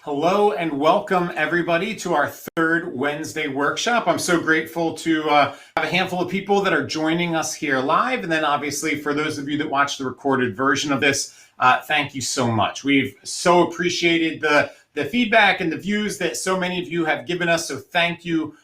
Hello and welcome everybody to our third Wednesday workshop. I'm so grateful to have a handful of people that are joining us here live. And then obviously for those of you that watch the recorded version of this, thank you so much. We've so appreciated the feedback and the views that so many of you have given us. So thank you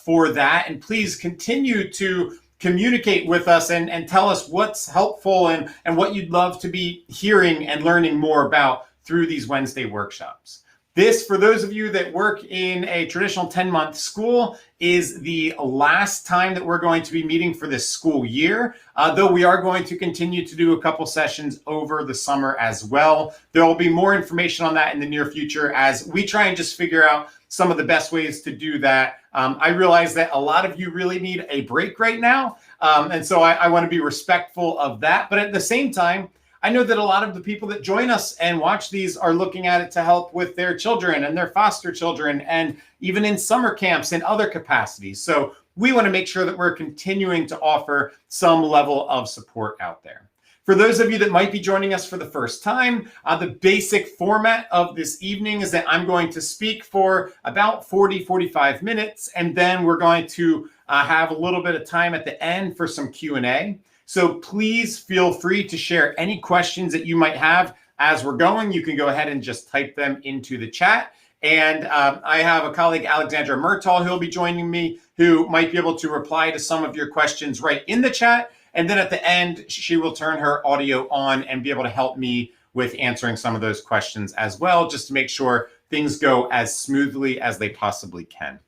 for that. And please continue to communicate with us and tell us what's helpful and what you'd love to be hearing and learning more about through these Wednesday workshops. This, for those of you that work in a traditional 10-month school, is the last time that we're going to be meeting for this school year, though we are going to continue to do a couple sessions over the summer as well. There will be more information on that in the near future as we try and just figure out some of the best ways to do that. I realize that a lot of you really need a break right now, and so I want to be respectful of that. But at the same time, I know that a lot of the people that join us and watch these are looking at it to help with their children and their foster children, and even in summer camps and other capacities. So we want to make sure that we're continuing to offer some level of support out there. For those of you that might be joining us for the first time, the basic format of this evening is that I'm going to speak for about 45 minutes, and then we're going to have a little bit of time at the end for some Q&A. So please feel free to share any questions that you might have as we're going. You can go ahead and just type them into the chat. And I have a colleague, Alexandra Murtaugh, who'll be joining me, who might be able to reply to some of your questions right in the chat. And then at the end, she will turn her audio on and be able to help me with answering some of those questions as well, just to make sure things go as smoothly as they possibly can.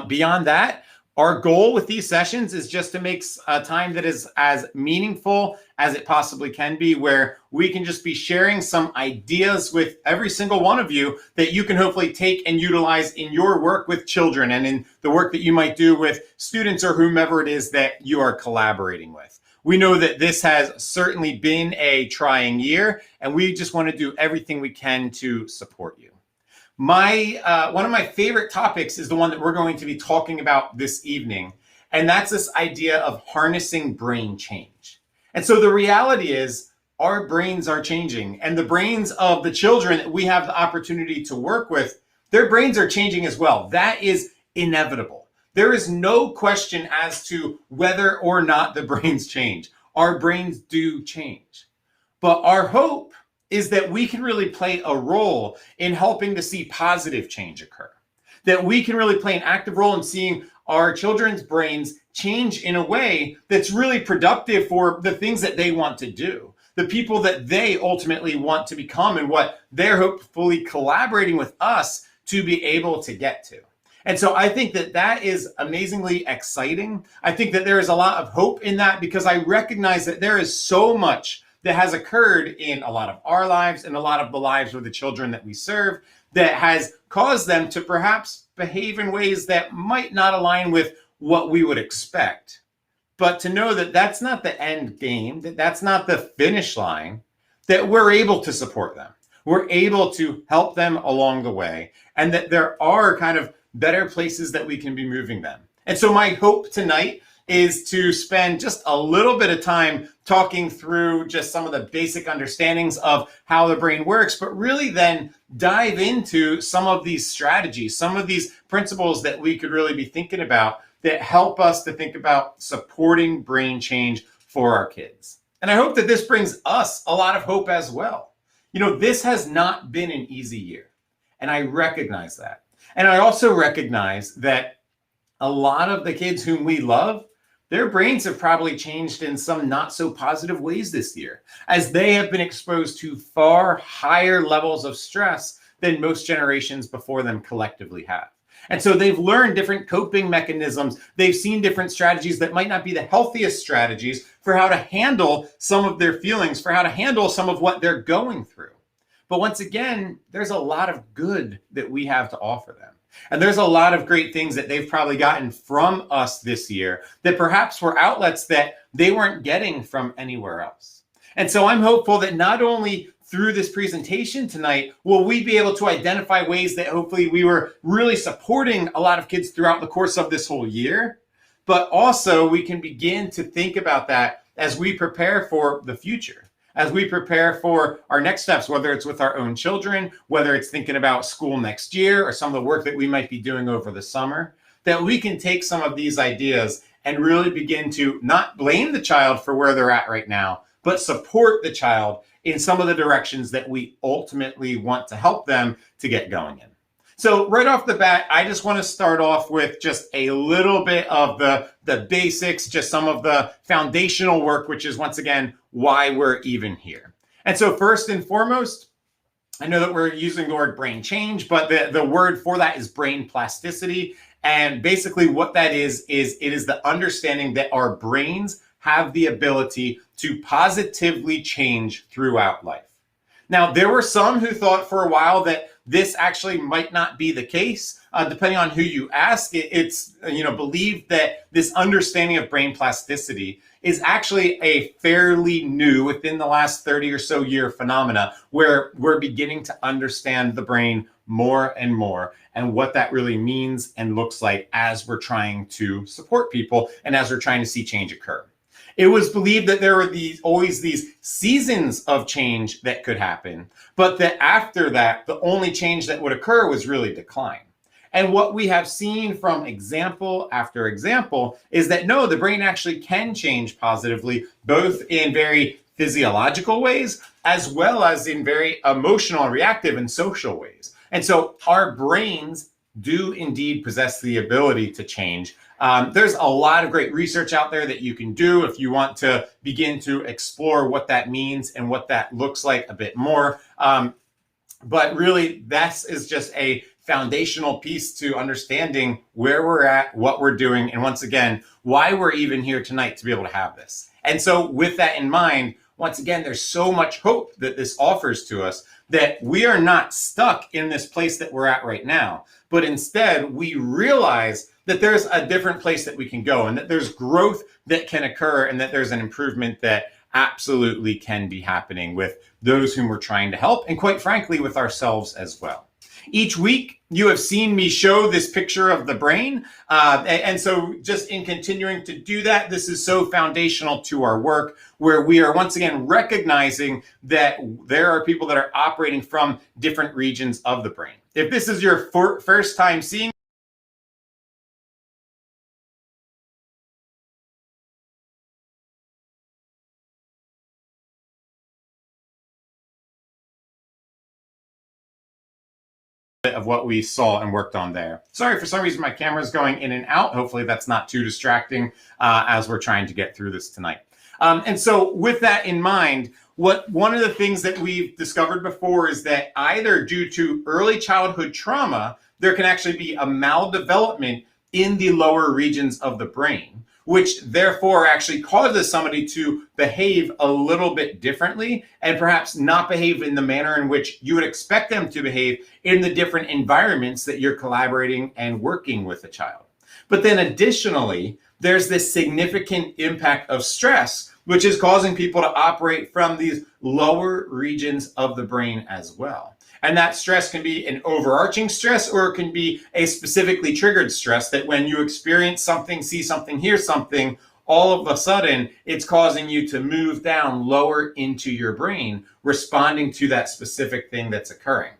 Beyond that, our goal with these sessions is just to make time that is as meaningful as it possibly can be, where we can just be sharing some ideas with every single one of you that you can hopefully take and utilize in your work with children and in the work that you might do with students or whomever it is that you are collaborating with. We know that this has certainly been a trying year, and we just want to do everything we can to support you. One of my favorite topics is the one that we're going to be talking about this evening, and that's this idea of harnessing brain change. And so the reality is our brains are changing, and the brains of the children that we have the opportunity to work with, their brains are changing as well. That is inevitable. There is no question as to whether or not the brains change. Our brains do change. But our hope is that we can really play a role in helping to see positive change occur. That we can really play an active role in seeing our children's brains change in a way that's really productive for the things that they want to do, the people that they ultimately want to become, and what they're hopefully collaborating with us to be able to get to. And so I think that that is amazingly exciting. I think that there is a lot of hope in that, because I recognize that there is so much that has occurred in a lot of our lives and a lot of the lives of the children that we serve that has caused them to perhaps behave in ways that might not align with what we would expect. But to know that that's not the end game, that that's not the finish line, that we're able to support them. We're able to help them along the way, and that there are kind of better places that we can be moving them. And so my hope tonight is to spend just a little bit of time talking through just some of the basic understandings of how the brain works, but really then dive into some of these strategies, some of these principles that we could really be thinking about that help us to think about supporting brain change for our kids. And I hope that this brings us a lot of hope as well. You know, this has not been an easy year, and I recognize that. And I also recognize that a lot of the kids whom we love, their brains have probably changed in some not so positive ways this year, as they have been exposed to far higher levels of stress than most generations before them collectively have. And so they've learned different coping mechanisms. They've seen different strategies that might not be the healthiest strategies for how to handle some of their feelings, for how to handle some of what they're going through. But once again, there's a lot of good that we have to offer them. And there's a lot of great things that they've probably gotten from us this year that perhaps were outlets that they weren't getting from anywhere else. And so I'm hopeful that not only through this presentation tonight will we be able to identify ways that hopefully we were really supporting a lot of kids throughout the course of this whole year, but also we can begin to think about that as we prepare for the future. as we prepare for our next steps, whether it's with our own children, whether it's thinking about school next year, or some of the work that we might be doing over the summer, that we can take some of these ideas and really begin to not blame the child for where they're at right now, but support the child in some of the directions that we ultimately want to help them to get going in. So right off the bat, I just want to start off with just a little bit of the basics, just some of the foundational work, which is once again, why we're even here. And so first and foremost, I know that we're using the word brain change, but the word for that is brain plasticity. And basically what that is it is the understanding that our brains have the ability to positively change throughout life. Now, there were some who thought for a while that this actually might not be the case. Depending on who you ask, it's believed that this understanding of brain plasticity is actually a fairly new, within the last 30 or so year phenomena, where we're beginning to understand the brain more and more and what that really means and looks like as we're trying to support people and as we're trying to see change occur. It was believed that there were always these seasons of change that could happen, but that after that, the only change that would occur was really decline. And what we have seen from example after example is that no, the brain actually can change positively, both in very physiological ways, as well as in very emotional, reactive, and social ways. And so our brains do indeed possess the ability to change. There's a lot of great research out there that you can do if you want to begin to explore what that means and what that looks like a bit more. But really, that is just a foundational piece to understanding where we're at, what we're doing, and once again, why we're even here tonight to be able to have this. And so with that in mind, once again, there's so much hope that this offers to us that we are not stuck in this place that we're at right now, but instead we realize that there's a different place that we can go and that there's growth that can occur and that there's an improvement that absolutely can be happening with those whom we're trying to help, and quite frankly, with ourselves as well. Each week, you have seen me show this picture of the brain. And so just in continuing to do that, this is so foundational to our work, where we are once again recognizing that there are people that are operating from different regions of the brain. If this is your first time seeing of what we saw and worked on there. Sorry, for some reason my camera is going in and out. Hopefully that's not too distracting as we're trying to get through this tonight. And so with that in mind, one of the things that we've discovered before is that either due to early childhood trauma, there can actually be a maldevelopment in the lower regions of the brain, which therefore actually causes somebody to behave a little bit differently and perhaps not behave in the manner in which you would expect them to behave in the different environments that you're collaborating and working with a child. But then additionally, there's this significant impact of stress, which is causing people to operate from these lower regions of the brain as well. And that stress can be an overarching stress, or it can be a specifically triggered stress that when you experience something, see something, hear something, all of a sudden it's causing you to move down lower into your brain, responding to that specific thing that's occurring.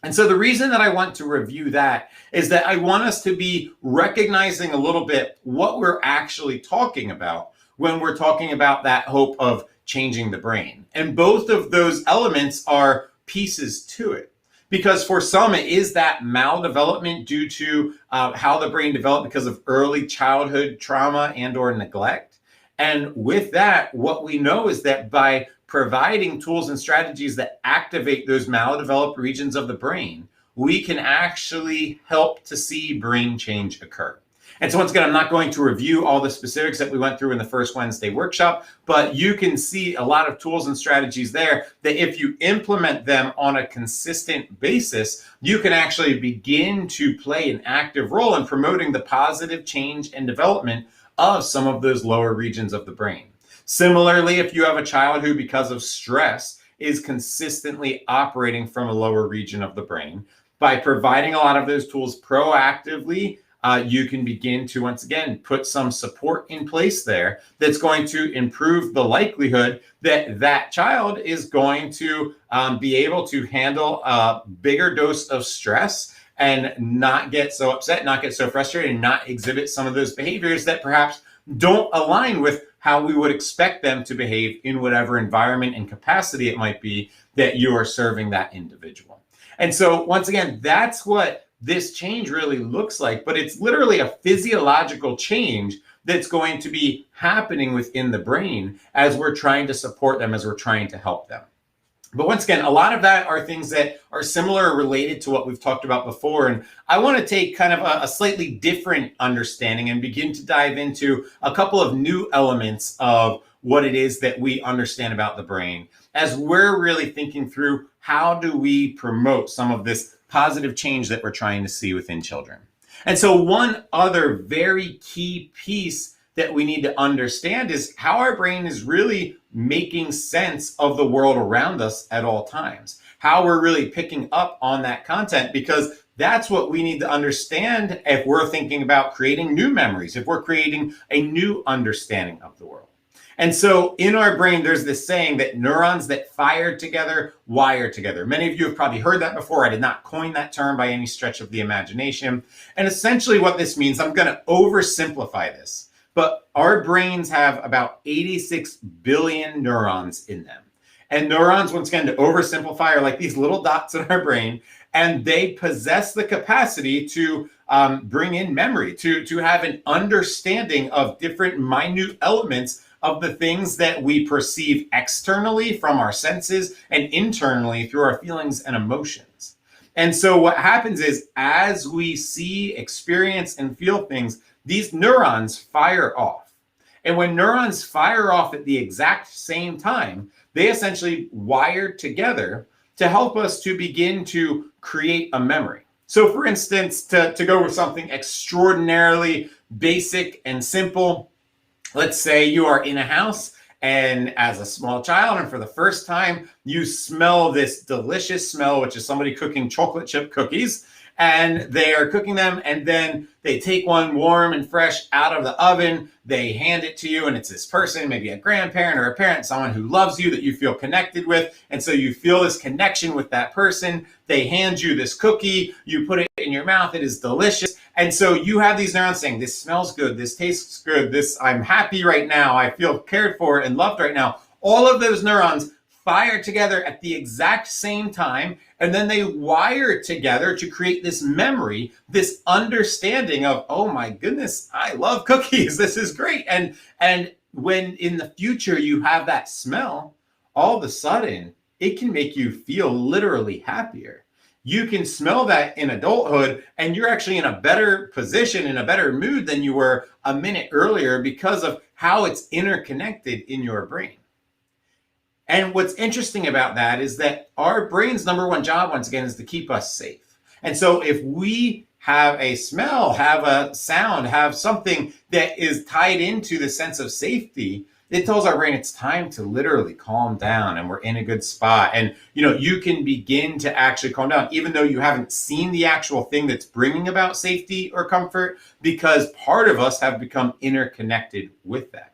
And so the reason that I want to review that is that I want us to be recognizing a little bit what we're actually talking about when we're talking about that hope of changing the brain. And both of those elements are pieces to it. Because for some, it is that maldevelopment due to how the brain developed because of early childhood trauma and or neglect. And with that, what we know is that by providing tools and strategies that activate those maldeveloped regions of the brain, we can actually help to see brain change occur. And so once again, I'm not going to review all the specifics that we went through in the first Wednesday workshop, but you can see a lot of tools and strategies there that if you implement them on a consistent basis, you can actually begin to play an active role in promoting the positive change and development of some of those lower regions of the brain. Similarly, if you have a child who, because of stress, is consistently operating from a lower region of the brain, by providing a lot of those tools proactively, you can begin to, once again, put some support in place there that's going to improve the likelihood that that child is going to be able to handle a bigger dose of stress and not get so upset, not get so frustrated, and not exhibit some of those behaviors that perhaps don't align with how we would expect them to behave in whatever environment and capacity it might be that you are serving that individual. And so once again, that's what this change really looks like, but it's literally a physiological change that's going to be happening within the brain as we're trying to support them, as we're trying to help them. But once again, a lot of that are things that are similar or related to what we've talked about before. And I want to take kind of a slightly different understanding and begin to dive into a couple of new elements of what it is that we understand about the brain as we're really thinking through how do we promote some of this positive change that we're trying to see within children. And so one other very key piece that we need to understand is how our brain is really making sense of the world around us at all times, how we're really picking up on that content, because that's what we need to understand if we're thinking about creating new memories, if we're creating a new understanding of the world. And so in our brain, there's this saying that neurons that fire together, wire together. Many of you have probably heard that before. I did not coin that term by any stretch of the imagination. And essentially what this means, I'm going to oversimplify this, but our brains have about 86 billion neurons in them. And neurons, once again, to oversimplify, are like these little dots in our brain, and they possess the capacity to bring in memory, to have an understanding of different minute elements of the things that we perceive externally from our senses and internally through our feelings and emotions. And so what happens is, as we see, experience, and feel things, these neurons fire off. And when neurons fire off at the exact same time, they essentially wire together to help us to begin to create a memory. So for instance, to go with something extraordinarily basic and simple, let's say you are in a house and as a small child, and for the first time, you smell this delicious smell, which is somebody cooking chocolate chip cookies, and they are cooking them, and then they take one warm and fresh out of the oven, they hand it to you, and it's this person, maybe a grandparent or a parent, someone who loves you that you feel connected with, and so you feel this connection with that person. They hand you this cookie, you put it in your mouth, it is delicious, and so you have these neurons saying, this smells good, this tastes good, this, I'm happy right now, I feel cared for and loved right now. All of those neurons fire together at the exact same time, and then they wire together to create this memory, this understanding of, oh my goodness, I love cookies, this is great. And when in the future you have that smell, all of a sudden it can make you feel literally happier. You can smell that in adulthood, and you're actually in a better position, in a better mood than you were a minute earlier because of how it's interconnected in your brain. And what's interesting about that is that our brain's number one job, once again, is to keep us safe. And so if we have a smell, have a sound, have something that is tied into the sense of safety, it tells our brain it's time to literally calm down and we're in a good spot. And you can begin to actually calm down, even though you haven't seen the actual thing that's bringing about safety or comfort, because part of us have become interconnected with that.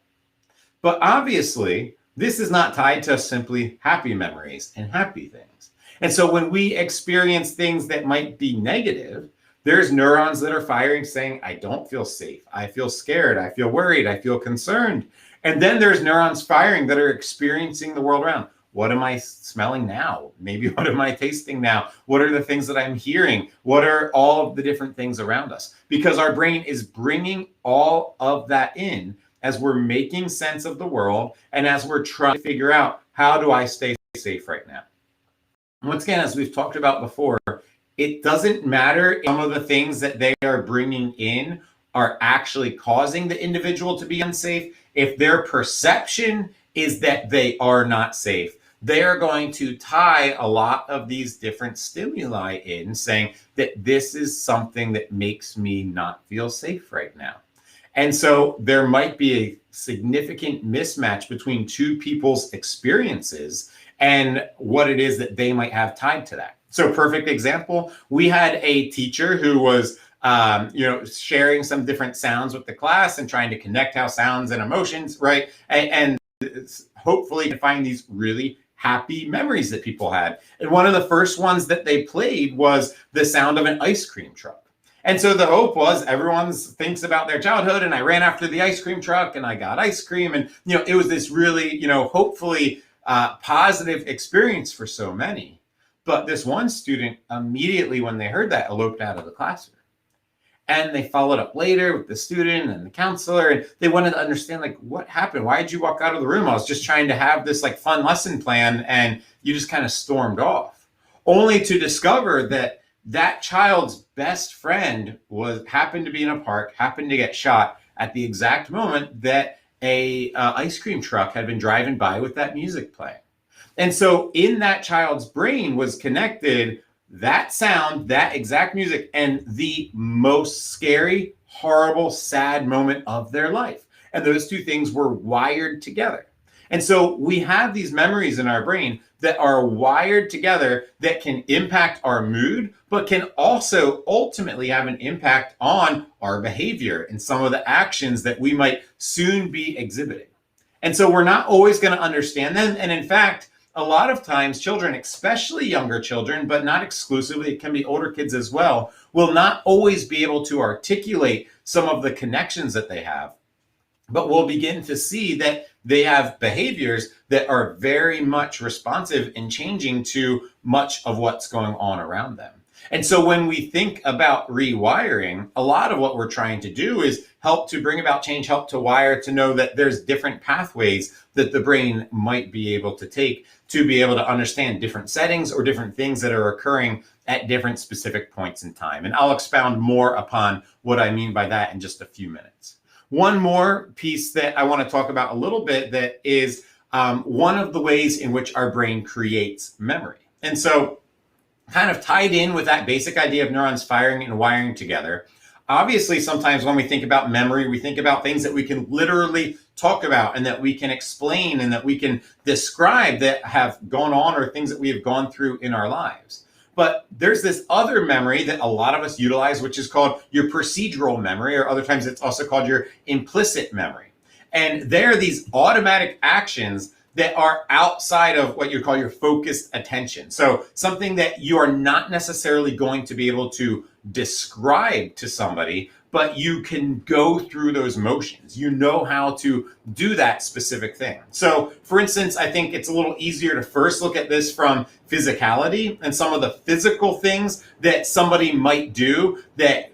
But obviously, this is not tied to simply happy memories and happy things. And so when we experience things that might be negative, there's neurons that are firing saying, I don't feel safe. I feel scared. I feel worried. I feel concerned. And then there's neurons firing that are experiencing the world around. What am I smelling now? Maybe what am I tasting now? What are the things that I'm hearing? What are all of the different things around us? Because our brain is bringing all of that in as we're making sense of the world and as we're trying to figure out, how do I stay safe right now? Once again, as we've talked about before, it doesn't matter if some of the things that they are bringing in are actually causing the individual to be unsafe. If their perception is that they are not safe, they are going to tie a lot of these different stimuli in, saying that this is something that makes me not feel safe right now. And so there might be a significant mismatch between two people's experiences and what it is that they might have tied to that. So perfect example, we had a teacher who was sharing some different sounds with the class and trying to connect how sounds and emotions, right? And hopefully find these really happy memories that people had. And one of the first ones that they played was the sound of an ice cream truck. And so the hope was everyone thinks about their childhood, and I ran after the ice cream truck and I got ice cream. And, it was this really, hopefully positive experience for so many. But this one student immediately, when they heard that, eloped out of the classroom. And they followed up later with the student and the counselor, and they wanted to understand, like, what happened? Why did you walk out of the room? I was just trying to have this like fun lesson plan, and you just kind of stormed off, only to discover that that child's best friend happened to be in a park, happened to get shot at the exact moment that a ice cream truck had been driving by with that music playing. And so in that child's brain was connected that sound, that exact music, and the most scary, horrible, sad moment of their life. And those two things were wired together. And so we have these memories in our brain that are wired together that can impact our mood, but can also ultimately have an impact on our behavior and some of the actions that we might soon be exhibiting. And so we're not always going to understand them. And in fact, a lot of times children, especially younger children, but not exclusively, it can be older kids as well, will not always be able to articulate some of the connections that they have, but we'll begin to see that they have behaviors that are very much responsive and changing to much of what's going on around them. And so when we think about rewiring, a lot of what we're trying to do is help to bring about change, help to wire, to know that there's different pathways that the brain might be able to take to be able to understand different settings or different things that are occurring at different specific points in time. And I'll expound more upon what I mean by that in just a few minutes. One more piece that I want to talk about a little bit that is one of the ways in which our brain creates memory. And so kind of tied in with that basic idea of neurons firing and wiring together. Obviously, sometimes when we think about memory, we think about things that we can literally talk about and that we can explain and that we can describe that have gone on or things that we have gone through in our lives. But there's this other memory that a lot of us utilize, which is called your procedural memory, or other times it's also called your implicit memory. And they're these automatic actions that are outside of what you call your focused attention. So something that you are not necessarily going to be able to describe to somebody, but you can go through those motions. You know how to do that specific thing. So for instance, I think it's a little easier to first look at this from physicality and some of the physical things that somebody might do that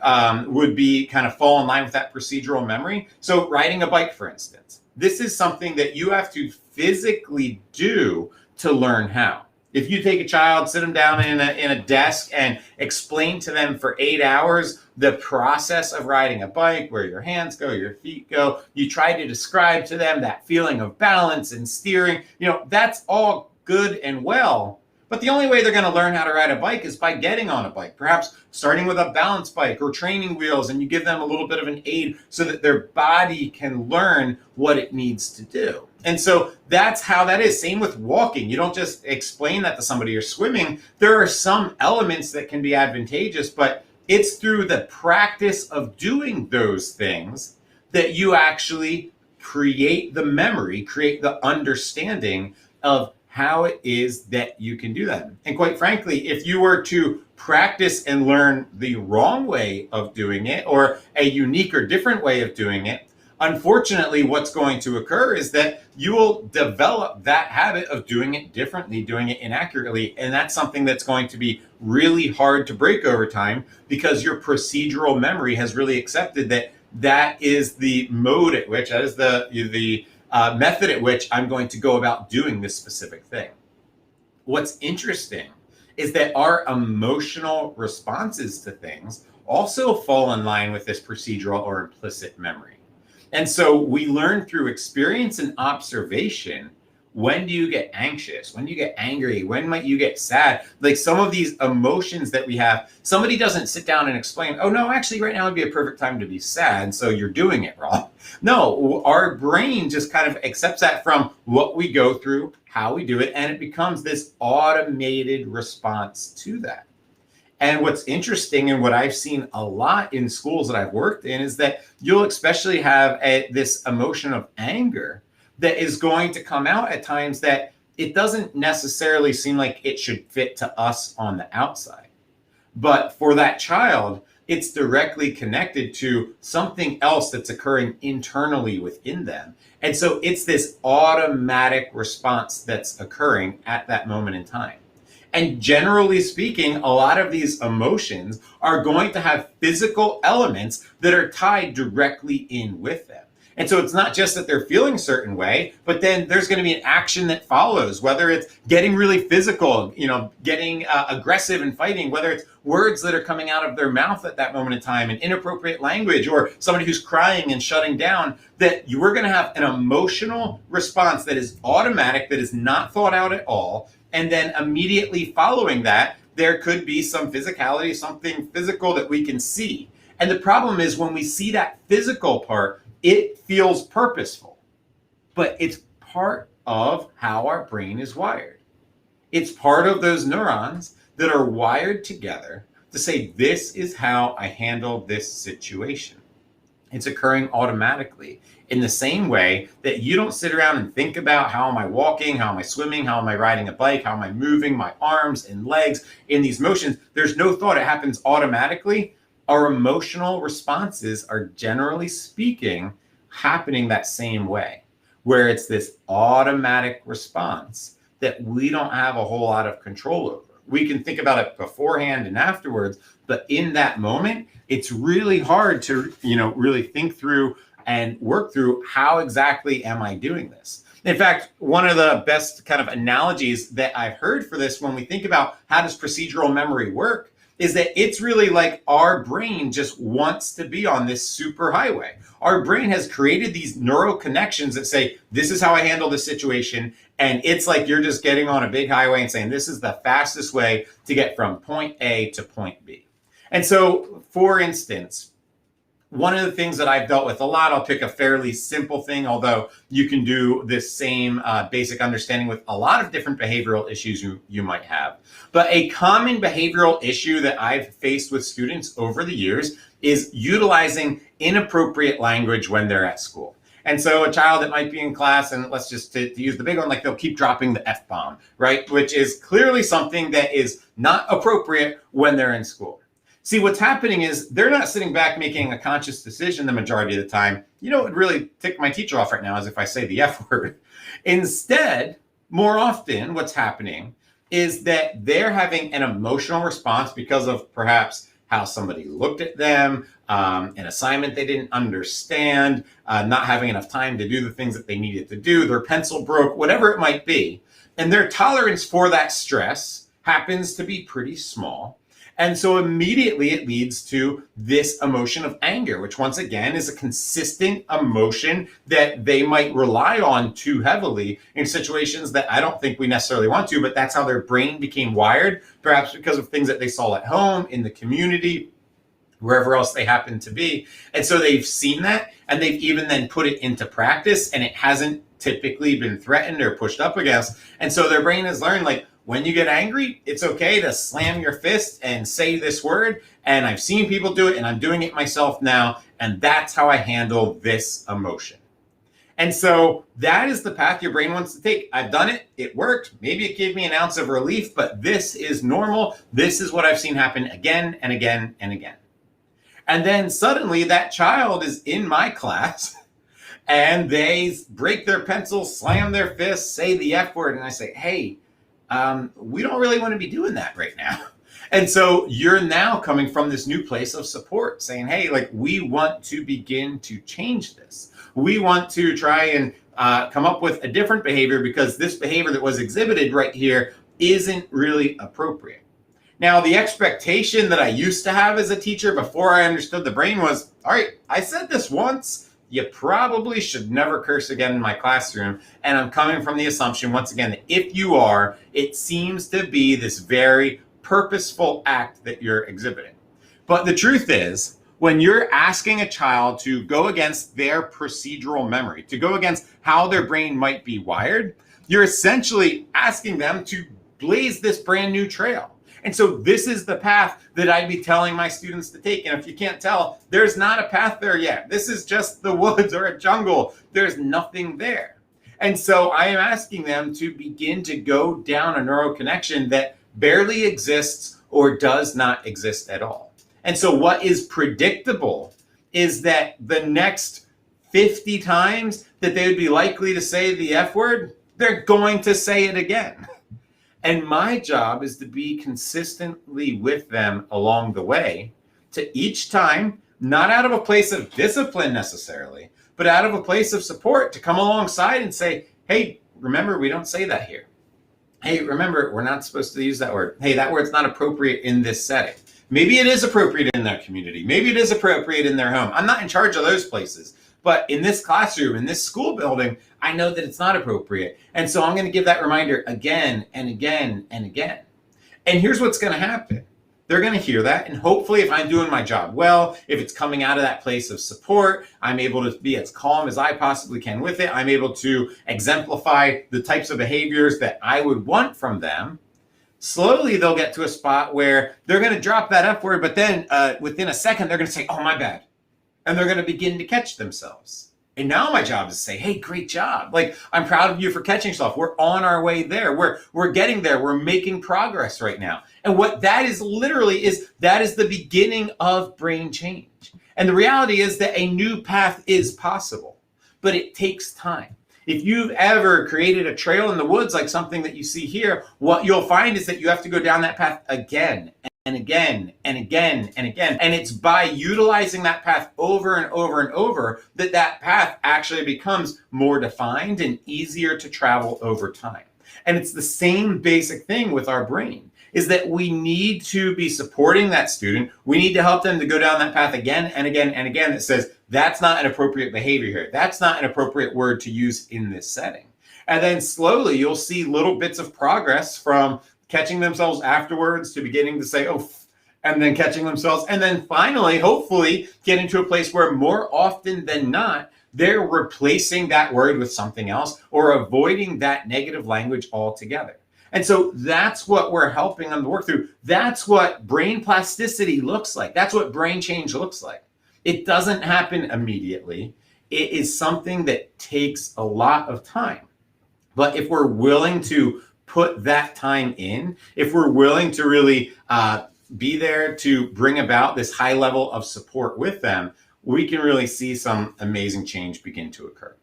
would be kind of fall in line with that procedural memory. So riding a bike, for instance. This is something that you have to physically do to learn how. If you take a child, sit them down in a desk and explain to them for 8 hours the process of riding a bike, where your hands go, your feet go, you try to describe to them that feeling of balance and steering, that's all good and well. But the only way they're going to learn how to ride a bike is by getting on a bike, perhaps starting with a balance bike or training wheels, and you give them a little bit of an aid so that their body can learn what it needs to do. And so that's how that is. Same with walking. You don't just explain that to somebody, or swimming. There are some elements that can be advantageous, but it's through the practice of doing those things that you actually create the memory, create the understanding of how it is that you can do that. And quite frankly, if you were to practice and learn the wrong way of doing it, or a unique or different way of doing it, unfortunately, what's going to occur is that you will develop that habit of doing it differently, doing it inaccurately. And that's something that's going to be really hard to break over time, because your procedural memory has really accepted that that is the mode at which, that is the method at which I'm going to go about doing this specific thing. What's interesting is that our emotional responses to things also fall in line with this procedural or implicit memory. And so we learn through experience and observation. When do you get anxious? When do you get angry? When might you get sad? Like some of these emotions that we have, somebody doesn't sit down and explain, oh no, actually right now would be a perfect time to be sad, so you're doing it wrong. No, our brain just kind of accepts that from what we go through, how we do it, and it becomes this automated response to that. And what's interesting and what I've seen a lot in schools that I've worked in is that you'll especially have this emotion of anger that is going to come out at times that it doesn't necessarily seem like it should fit to us on the outside. But for that child, it's directly connected to something else that's occurring internally within them. And so it's this automatic response that's occurring at that moment in time. And generally speaking, a lot of these emotions are going to have physical elements that are tied directly in with them. And so it's not just that they're feeling a certain way, but then there's going to be an action that follows, whether it's getting really physical, getting aggressive and fighting, whether it's words that are coming out of their mouth at that moment in time, an inappropriate language, or somebody who's crying and shutting down, that you are going to have an emotional response that is automatic, that is not thought out at all. And then immediately following that, there could be some physicality, something physical that we can see. And the problem is when we see that physical part, it feels purposeful, but it's part of how our brain is wired. It's part of those neurons that are wired together to say, this is how I handle this situation. It's occurring automatically in the same way that you don't sit around and think about how am I walking, how am I swimming, how am I riding a bike, how am I moving my arms and legs in these motions. There's no thought, it happens automatically. Our emotional responses are, generally speaking, happening that same way, where it's this automatic response that we don't have a whole lot of control over. We can think about it beforehand and afterwards, but in that moment, it's really hard to, really think through and work through how exactly am I doing this. In fact, one of the best kind of analogies that I've heard for this when we think about how does procedural memory work is that it's really like our brain just wants to be on this super highway. Our brain has created these neural connections that say, this is how I handle this situation. And it's like you're just getting on a big highway and saying, this is the fastest way to get from point A to point B. And so, for instance, one of the things that I've dealt with a lot, I'll pick a fairly simple thing, although you can do this same basic understanding with a lot of different behavioral issues you might have. But a common behavioral issue that I've faced with students over the years is utilizing inappropriate language when they're at school. And so a child that might be in class, and let's just to use the big one, like they'll keep dropping the F-bomb, right? Which is clearly something that is not appropriate when they're in school. See, what's happening is they're not sitting back making a conscious decision the majority of the time. You know what would really tick my teacher off right now is if I say the F word. Instead, more often what's happening is that they're having an emotional response because of perhaps how somebody looked at them, an assignment they didn't understand, not having enough time to do the things that they needed to do, their pencil broke, whatever it might be. And their tolerance for that stress happens to be pretty small. And so immediately it leads to this emotion of anger, which once again is a consistent emotion that they might rely on too heavily in situations that I don't think we necessarily want to, but that's how their brain became wired, perhaps because of things that they saw at home, in the community, wherever else they happen to be. And so they've seen that and they've even then put it into practice, and it hasn't typically been threatened or pushed up against. And so their brain has learned, like, when you get angry, it's okay to slam your fist and say this word. And I've seen people do it, and I'm doing it myself now. And that's how I handle this emotion. And so that is the path your brain wants to take. I've done it. It worked. Maybe it gave me an ounce of relief, but this is normal. This is what I've seen happen again and again and again. And then suddenly that child is in my class and they break their pencil, slam their fist, say the F word. And I say, hey, we don't really want to be doing that right now. And so you're now coming from this new place of support saying, hey, like, we want to begin to change this. We want to try and come up with a different behavior because this behavior that was exhibited right here isn't really appropriate. Now, the expectation that I used to have as a teacher before I understood the brain was, all right, I said this once. You probably should never curse again in my classroom. And I'm coming from the assumption, once again, that if you are, it seems to be this very purposeful act that you're exhibiting. But the truth is, when you're asking a child to go against their procedural memory, to go against how their brain might be wired, you're essentially asking them to blaze this brand new trail. And so this is the path that I'd be telling my students to take. And if you can't tell, there's not a path there yet. This is just the woods or a jungle. There's nothing there. And so I am asking them to begin to go down a neural connection that barely exists or does not exist at all. And so what is predictable is that the next 50 times that they would be likely to say the F word, they're going to say it again. And my job is to be consistently with them along the way to each time, not out of a place of discipline necessarily, but out of a place of support to come alongside and say, hey, remember, we don't say that here. Hey, remember, we're not supposed to use that word. Hey, that word's not appropriate in this setting. Maybe it is appropriate in their community. Maybe it is appropriate in their home. I'm not in charge of those places. But in this classroom, in this school building, I know that it's not appropriate. And so I'm going to give that reminder again and again and again. And here's what's going to happen. They're going to hear that. And hopefully, if I'm doing my job well, if it's coming out of that place of support, I'm able to be as calm as I possibly can with it. I'm able to exemplify the types of behaviors that I would want from them. Slowly, they'll get to a spot where they're going to drop that F word, but then within a second, they're going to say, oh, my bad. And they're going to begin to catch themselves. And now my job is to say, hey, great job. Like, I'm proud of you for catching yourself. We're on our way there. We're getting there. We're making progress right now. And what that is literally is, that is the beginning of brain change. And the reality is that a new path is possible, but it takes time. If you've ever created a trail in the woods, like something that you see here, what you'll find is that you have to go down that path again and again and again and again. And it's by utilizing that path over and over and over that that path actually becomes more defined and easier to travel over time. And it's the same basic thing with our brain, is that we need to be supporting that student. We need to help them to go down that path again and again and again that says, that's not an appropriate behavior here. That's not an appropriate word to use in this setting. And then slowly you'll see little bits of progress from catching themselves afterwards to beginning to say, oh, and then catching themselves. And then finally, hopefully, getting to a place where more often than not, they're replacing that word with something else or avoiding that negative language altogether. And so that's what we're helping them to work through. That's what brain plasticity looks like. That's what brain change looks like. It doesn't happen immediately. It is something that takes a lot of time. But if we're willing to put that time in, if we're willing to really be there to bring about this high level of support with them, we can really see some amazing change begin to occur.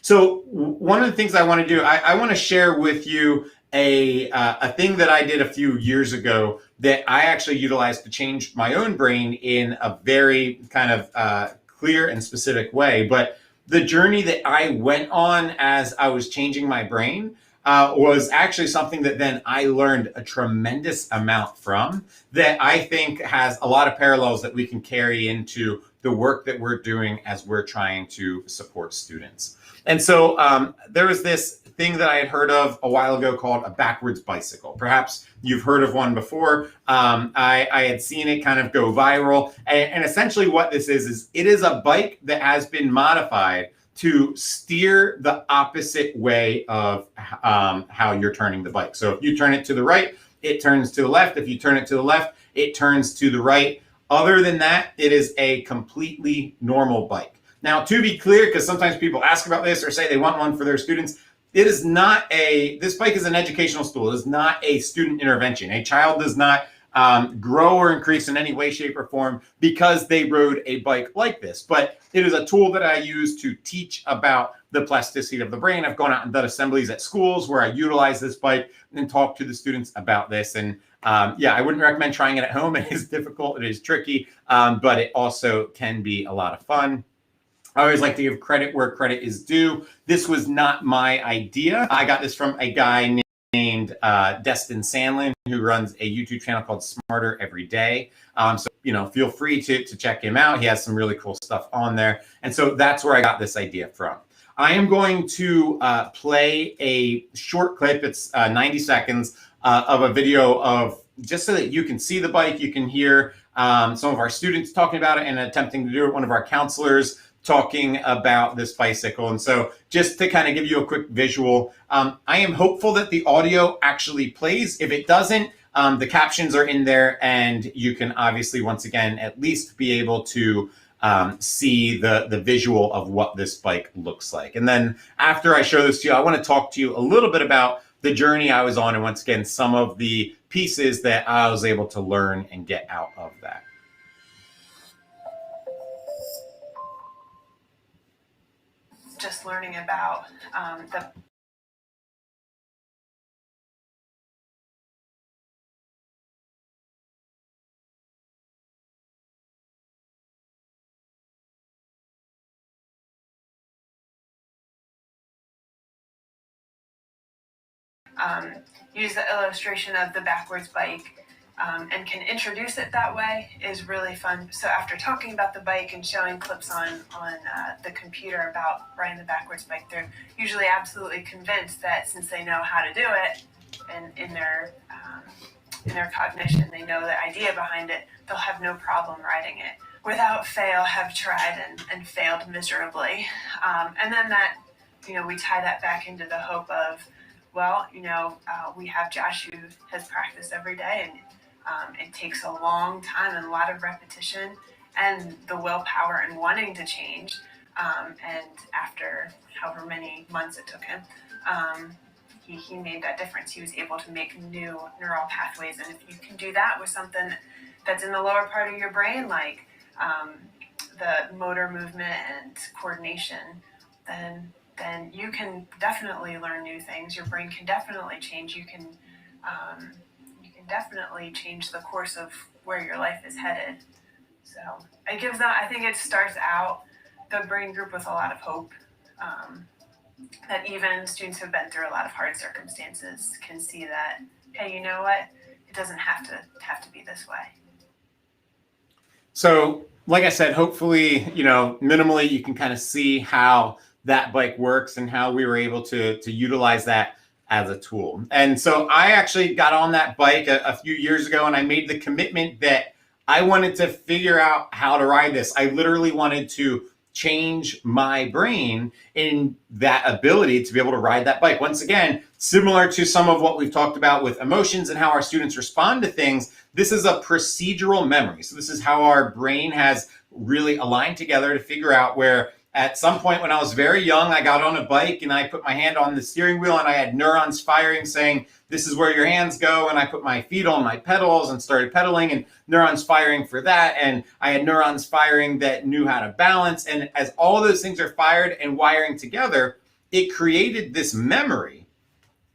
So one of the things I want to do, I want to share with you a thing that I did a few years ago that I actually utilized to change my own brain in a very kind of clear and specific way. But the journey that I went on as I was changing my brain was actually something that then I learned a tremendous amount from, that I think has a lot of parallels that we can carry into the work that we're doing as we're trying to support students. And so there was this thing that I had heard of a while ago called a backwards bicycle. Perhaps you've heard of one before. I had seen it kind of go viral. And essentially what this is it is a bike that has been modified to steer the opposite way of how you're turning the bike. So if you turn it to the right, it turns to the left. If you turn it to the left, it turns to the right. Other than that, it is a completely normal bike. Now, to be clear, because sometimes people ask about this or say they want one for their students, it is not this bike is an educational tool. It is not a student intervention. A child does not grow or increase in any way, shape, or form because they rode a bike like this. But it is a tool that I use to teach about the plasticity of the brain. I've gone out and done assemblies at schools where I utilize this bike and talk to the students about this. And yeah, I wouldn't recommend trying it at home. It is difficult. It is tricky, but it also can be a lot of fun. I always like to give credit where credit is due. This was not my idea. I got this from a guy named Destin Sandlin, who runs a YouTube channel called Smarter Every Day. So, feel free to check him out. He has some really cool stuff on there. And so that's where I got this idea from. I am going to play a short clip. It's 90 seconds of a video of, just so that you can see the bike, you can hear some of our students talking about it and attempting to do it, one of our counselors talking about this bicycle. And so just to kind of give you a quick visual, I am hopeful that the audio actually plays. If it doesn't, the captions are in there, and you can obviously, once again, at least be able to see the visual of what this bike looks like. And then after I show this to you, I want to talk to you a little bit about the journey I was on, and once again, some of the pieces that I was able to learn and get out of that. Just learning about the use the illustration of the backwards bike and can introduce it that way is really fun. So after talking about the bike and showing clips on the computer about riding the backwards bike, they're usually absolutely convinced that since they know how to do it and in their cognition, they know the idea behind it, they'll have no problem riding it. Without fail, have tried and failed miserably. And then that, we tie that back into the hope of, well, we have Josh who has practiced every day, and it takes a long time and a lot of repetition and the willpower and wanting to change. And after however many months it took him, he made that difference. He was able to make new neural pathways. And if you can do that with something that's in the lower part of your brain, like the motor movement and coordination, then you can definitely learn new things. Your brain can definitely change. You can definitely change the course of where your life is headed. So it gives them, I think it starts out the brain group with a lot of hope, that even students who've been through a lot of hard circumstances can see that, hey, you know what? It doesn't have to be this way. So, like I said, hopefully, minimally you can kind of see how that bike works and how we were able to utilize that as a tool. And so I actually got on that bike a few years ago, and I made the commitment that I wanted to figure out how to ride this. I literally wanted to change my brain in that ability to be able to ride that bike. Once again, similar to some of what we've talked about with emotions and how our students respond to things, this is a procedural memory. So this is how our brain has really aligned together to figure out where at some point when I was very young, I got on a bike and I put my hand on the steering wheel and I had neurons firing saying, this is where your hands go. And I put my feet on my pedals and started pedaling, and neurons firing for that. And I had neurons firing that knew how to balance. And as all of those things are fired and wiring together, it created this memory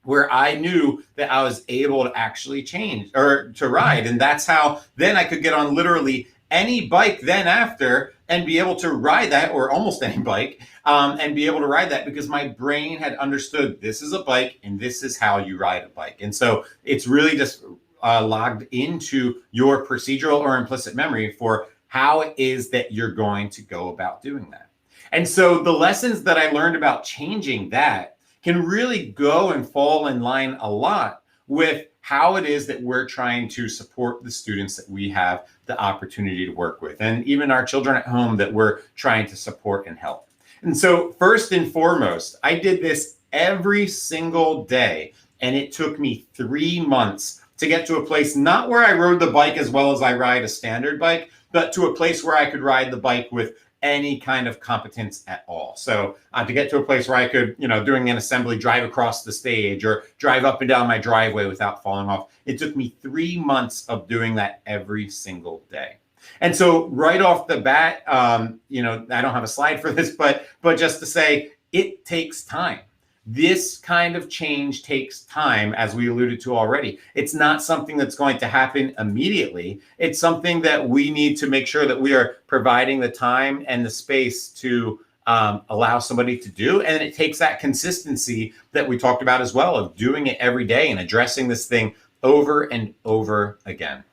where I knew that I was able to actually change or to ride. And that's how then I could get on literally any bike then after and be able to ride that, or almost any bike, and be able to ride that because my brain had understood this is a bike and this is how you ride a bike. And so it's really just logged into your procedural or implicit memory for how it is that you're going to go about doing that. And so the lessons that I learned about changing that can really go and fall in line a lot with how it is that we're trying to support the students that we have the opportunity to work with, and even our children at home that we're trying to support and help. And so first and foremost, I did this every single day, and it took me 3 months to get to a place, not where I rode the bike as well as I ride a standard bike, but to a place where I could ride the bike with any kind of competence at all. So to get to a place where I could, doing an assembly, drive across the stage or drive up and down my driveway without falling off. It took me 3 months of doing that every single day. And so right off the bat, I don't have a slide for this, but just to say, it takes time. This kind of change takes time, as we alluded to already. It's not something that's going to happen immediately. It's something that we need to make sure that we are providing the time and the space to allow somebody to do. And it takes that consistency that we talked about as well, of doing it every day and addressing this thing over and over again.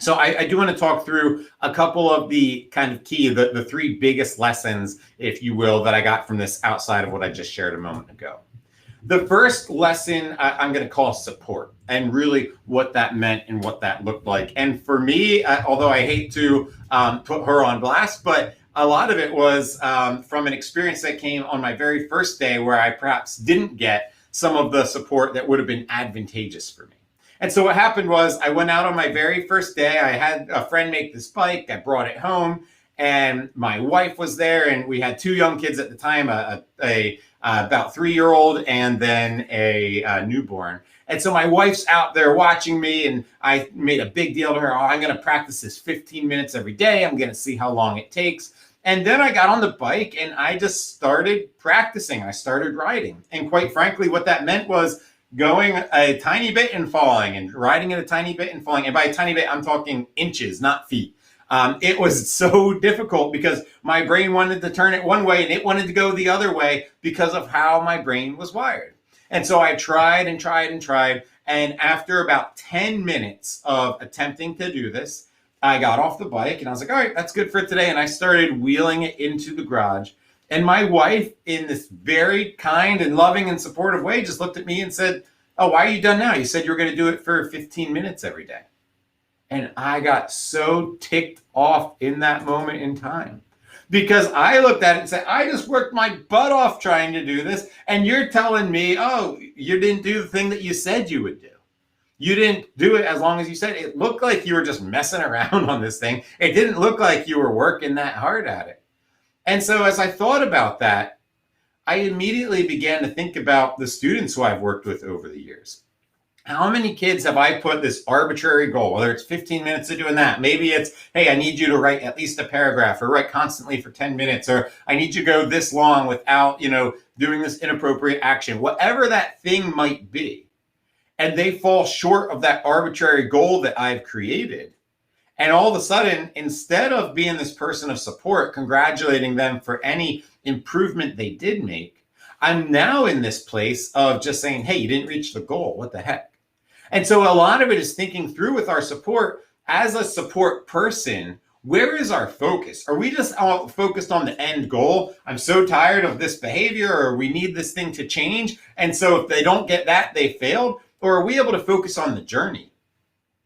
So I do want to talk through a couple of the kind of key, the three biggest lessons, if you will, that I got from this outside of what I just shared a moment ago. The first lesson I'm going to call support, and really what that meant and what that looked like. And for me, although I hate to put her on blast, but a lot of it was from an experience that came on my very first day where I perhaps didn't get some of the support that would have been advantageous for me. And so what happened was I went out on my very first day. I had a friend make this bike. I brought it home, and my wife was there, and we had two young kids at the time, a about 3-year-old and then a newborn. And so my wife's out there watching me, and I made a big deal to her. Oh, I'm going to practice this 15 minutes every day. I'm going to see how long it takes. And then I got on the bike and I just started practicing. I started riding. And quite frankly, what that meant was going a tiny bit and falling, and riding it a tiny bit and falling. And by a tiny bit, I'm talking inches, not feet. It was so difficult because my brain wanted to turn it one way and it wanted to go the other way because of how my brain was wired. And so I tried and tried and tried. And after about 10 minutes of attempting to do this, I got off the bike and I was like, all right, that's good for today. And I started wheeling it into the garage. And my wife, in this very kind and loving and supportive way, just looked at me and said, oh, why are you done now? You said you were going to do it for 15 minutes every day. And I got so ticked off in that moment in time, because I looked at it and said, I just worked my butt off trying to do this. And you're telling me, oh, you didn't do the thing that you said you would do. You didn't do it as long as you said. It looked like you were just messing around on this thing. It didn't look like you were working that hard at it. And so as I thought about that, I immediately began to think about the students who I've worked with over the years. How many kids have I put this arbitrary goal, whether it's 15 minutes of doing that? Maybe it's, hey, I need you to write at least a paragraph, or write constantly for 10 minutes, or I need you to go this long without, doing this inappropriate action, whatever that thing might be. And they fall short of that arbitrary goal that I've created. And all of a sudden, instead of being this person of support, congratulating them for any improvement they did make, I'm now in this place of just saying, hey, you didn't reach the goal. What the heck? And so a lot of it is thinking through with our support. As a support person, where is our focus? Are we just all focused on the end goal? I'm so tired of this behavior, or we need this thing to change. And so if they don't get that, they failed. Or are we able to focus on the journey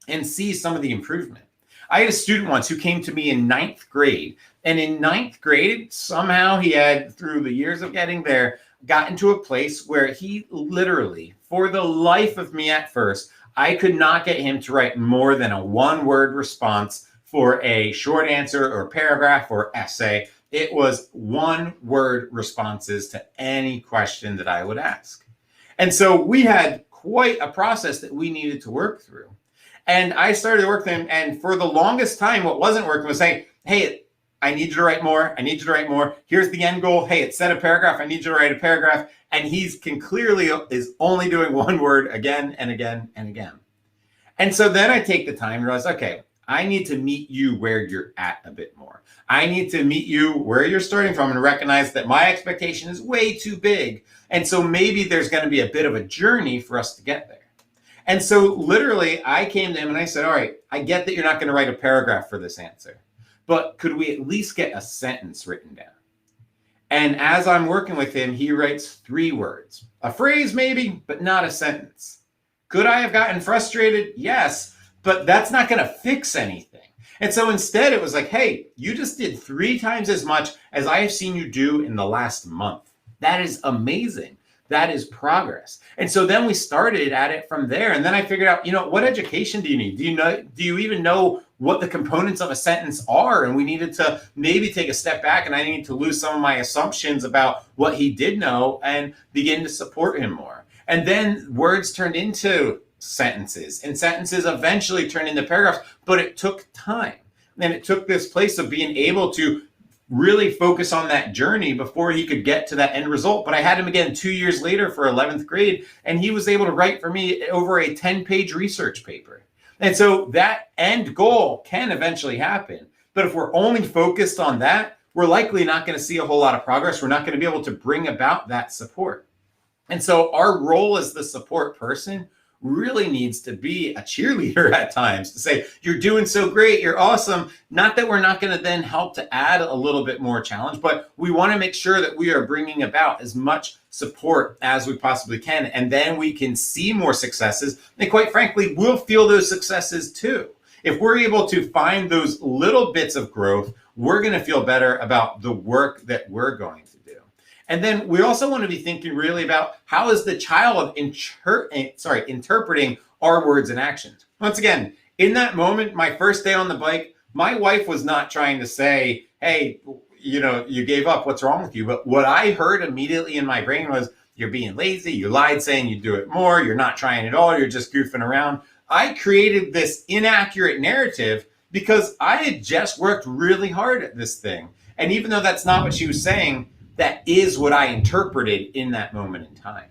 and see some of the improvement? I had a student once who came to me in 9th grade. And in 9th grade, somehow he had, through the years of getting there, got into a place where he literally, for the life of me at first, I could not get him to write more than a 1-word response for a short answer or paragraph or essay. It was 1-word responses to any question that I would ask. And so we had quite a process that we needed to work through. And I started to work with him. And for the longest time, what wasn't working was saying, hey, I need you to write more. I need you to write more. Here's the end goal. Hey, it said a paragraph. I need you to write a paragraph. And can clearly is only doing 1 word again and again and again. And so then I take the time and realize, okay, I need to meet you where you're at a bit more. I need to meet you where you're starting from and recognize that my expectation is way too big. And so maybe there's going to be a bit of a journey for us to get there. And so literally I came to him and I said, all right, I get that you're not going to write a paragraph for this answer, but could we at least get a sentence written down? And as I'm working with him, he writes 3 words, a phrase maybe, but not a sentence. Could I have gotten frustrated? Yes, but that's not going to fix anything. And so instead it was like, hey, you just did 3 times as much as I have seen you do in the last month. That is amazing. That is progress. And so then we started at it from there. And then I figured out, what education do you need? Do you even know what the components of a sentence are? And we needed to maybe take a step back, and I needed to lose some of my assumptions about what he did know and begin to support him more. And then words turned into sentences, and sentences eventually turned into paragraphs, but it took time. And it took this place of being able to really focus on that journey before he could get to that end result. But I had him again 2 years later for 11th grade, and he was able to write for me over a 10-page research paper. And so that end goal can eventually happen. But if we're only focused on that, we're likely not going to see a whole lot of progress. We're not going to be able to bring about that support. And so our role as the support person really needs to be a cheerleader at times, to say, you're doing so great, you're awesome. Not that we're not going to then help to add a little bit more challenge, but we want to make sure that we are bringing about as much support as we possibly can. And then we can see more successes. And quite frankly, we'll feel those successes too. If we're able to find those little bits of growth, we're going to feel better about the work that we're going to do. And then we also want to be thinking really about how is the child interpreting our words and actions. Once again, in that moment, my first day on the bike, my wife was not trying to say, hey, you gave up, what's wrong with you? But what I heard immediately in my brain was, you're being lazy, you lied saying you do it more, you're not trying at all, you're just goofing around. I created this inaccurate narrative because I had just worked really hard at this thing. And even though that's not what she was saying, that is what I interpreted in that moment in time.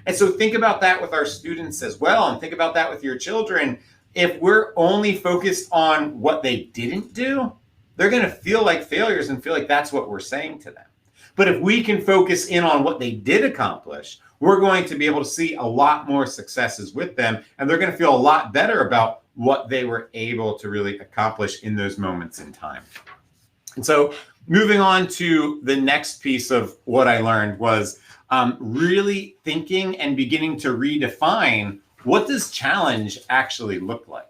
And so think about that with our students as well, and think about that with your children. If we're only focused on what they didn't do, they're going to feel like failures and feel like that's what we're saying to them. But if we can focus in on what they did accomplish, we're going to be able to see a lot more successes with them, and they're going to feel a lot better about what they were able to really accomplish in those moments in time. And so moving on to the next piece of what I learned was really thinking and beginning to redefine, what does challenge actually look like?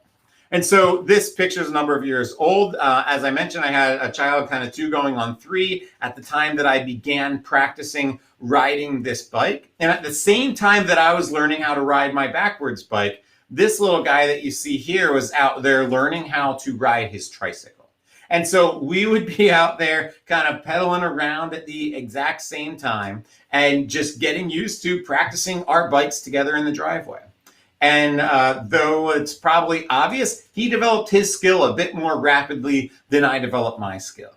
And so this picture is a number of years old. As I mentioned, I had a child kind of 2 going on 3 at the time that I began practicing riding this bike. And at the same time that I was learning how to ride my backwards bike, this little guy that you see here was out there learning how to ride his tricycle. And so we would be out there kind of pedaling around at the exact same time and just getting used to practicing our bikes together in the driveway. And though it's probably obvious, he developed his skill a bit more rapidly than I developed my skill.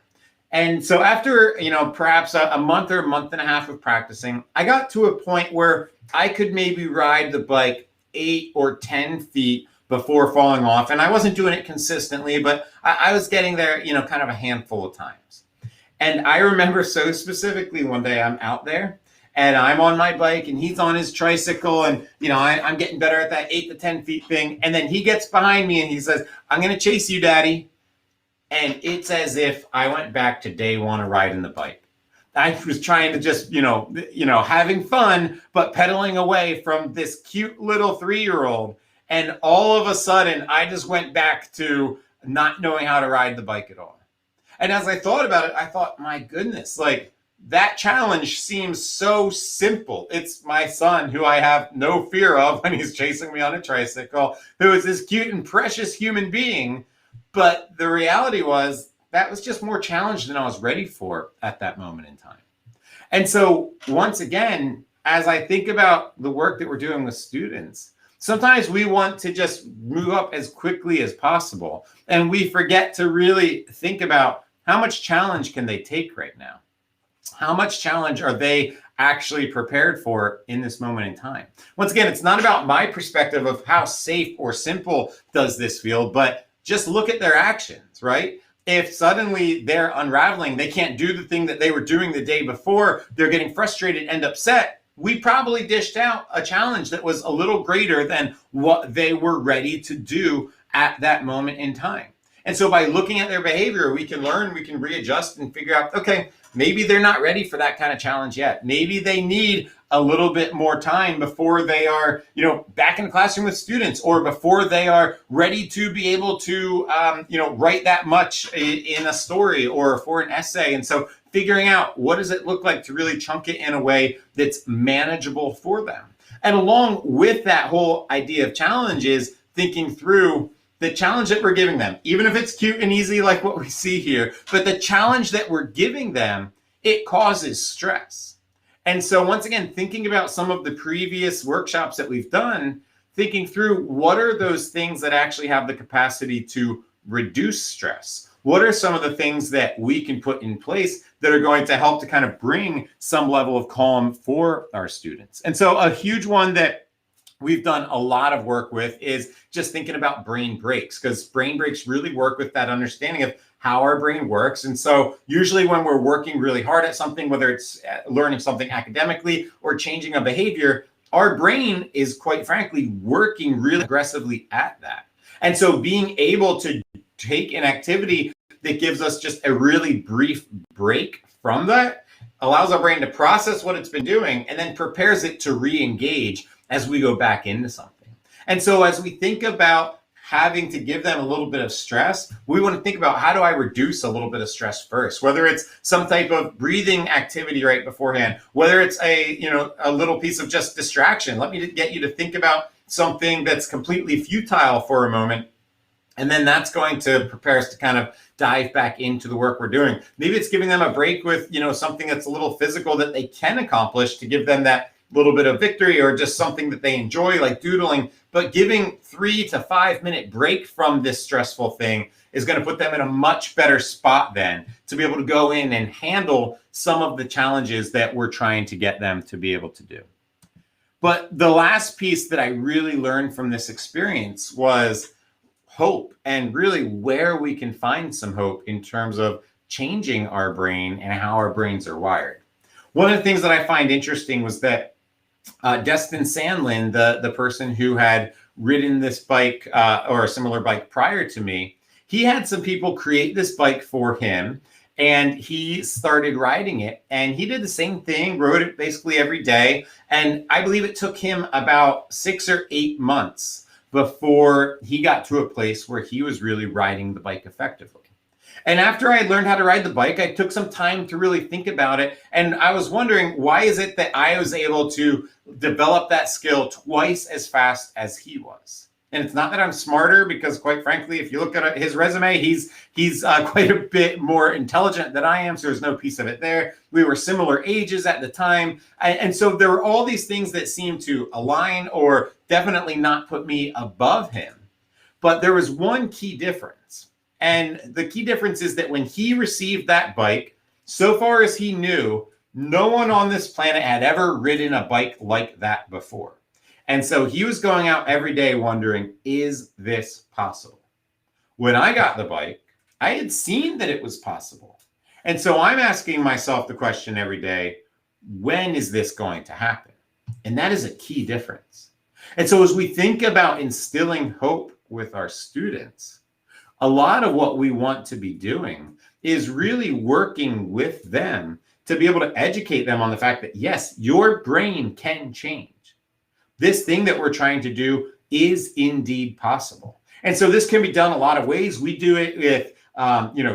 And so after, perhaps a month or a month and a half of practicing, I got to a point where I could maybe ride the bike 8 or 10 feet before falling off. And I wasn't doing it consistently, but I was getting there, kind of a handful of times. And I remember so specifically one day I'm out there and I'm on my bike and he's on his tricycle, and I'm getting better at that 8 to 10 feet thing. And then he gets behind me and he says, "I'm going to chase you, Daddy." And it's as if I went back to day 1 of riding the bike. I was trying to just, having fun, but pedaling away from this cute little 3-year-old. And all of a sudden, I just went back to not knowing how to ride the bike at all. And as I thought about it, I thought, my goodness, that challenge seems so simple. It's my son, who I have no fear of when he's chasing me on a tricycle, who is this cute and precious human being. But the reality was that was just more challenge than I was ready for at that moment in time. And so once again, as I think about the work that we're doing with students, sometimes we want to just move up as quickly as possible. And we forget to really think about, how much challenge can they take right now? How much challenge are they actually prepared for in this moment in time? Once again, it's not about my perspective of how safe or simple does this feel, but just look at their actions, right? If suddenly they're unraveling, they can't do the thing that they were doing the day before, they're getting frustrated and upset, we probably dished out a challenge that was a little greater than what they were ready to do at that moment in time. And so by looking at their behavior, we can learn, we can readjust and figure out, okay, maybe they're not ready for that kind of challenge yet. Maybe they need a little bit more time before they are, back in the classroom with students, or before they are ready to be able to, write that much in a story or for an essay. And so figuring out, what does it look like to really chunk it in a way that's manageable for them? And along with that whole idea of challenge is thinking through the challenge that we're giving them, even if it's cute and easy like what we see here, but the challenge that we're giving them, it causes stress. And so once again, thinking about some of the previous workshops that we've done, thinking through, what are those things that actually have the capacity to reduce stress? What are some of the things that we can put in place that are going to help to kind of bring some level of calm for our students? And so a huge one that we've done a lot of work with is just thinking about brain breaks, because brain breaks really work with that understanding of how our brain works. And so usually when we're working really hard at something, whether it's learning something academically or changing a behavior, our brain is, quite frankly, working really aggressively at that. And so being able to take an activity that gives us just a really brief break from that allows our brain to process what it's been doing and then prepares it to re-engage as we go back into something. And so as we think about having to give them a little bit of stress, we want to think about how do I reduce a little bit of stress first, whether it's some type of breathing activity right beforehand, whether it's a little piece of just distraction. Let me get you to think about something that's completely futile for a moment. And then that's going to prepare us to kind of dive back into the work we're doing. Maybe it's giving them a break with, something that's a little physical that they can accomplish to give them that little bit of victory, or just something that they enjoy, like doodling. But giving 3 to 5 minute break from this stressful thing is going to put them in a much better spot then to be able to go in and handle some of the challenges that we're trying to get them to be able to do. But the last piece that I really learned from this experience was hope, and really where we can find some hope in terms of changing our brain and how our brains are wired. One of the things that I find interesting was that Destin Sandlin, the person who had ridden this bike or a similar bike prior to me, he had some people create this bike for him, and he started riding it, and he did the same thing, rode it basically every day. And I believe it took him about 6 or 8 months before he got to a place where he was really riding the bike effectively. And after I learned how to ride the bike, I took some time to really think about it. And I was wondering, why is it that I was able to develop that skill twice as fast as he was? And it's not that I'm smarter, because quite frankly, if you look at his resume, he's quite a bit more intelligent than I am. So there's no piece of it there. We were similar ages at the time. And so there were all these things that seemed to align, or definitely not put me above him. But there was one key difference. And the key difference is that when he received that bike, so far as he knew, no one on this planet had ever ridden a bike like that before. And so he was going out every day wondering, is this possible? When I got the bike, I had seen that it was possible. And so I'm asking myself the question every day, when is this going to happen? And that is a key difference. And so as we think about instilling hope with our students, a lot of what we want to be doing is really working with them to be able to educate them on the fact that, yes, your brain can change. This thing that we're trying to do is indeed possible. And so this can be done a lot of ways. We do it with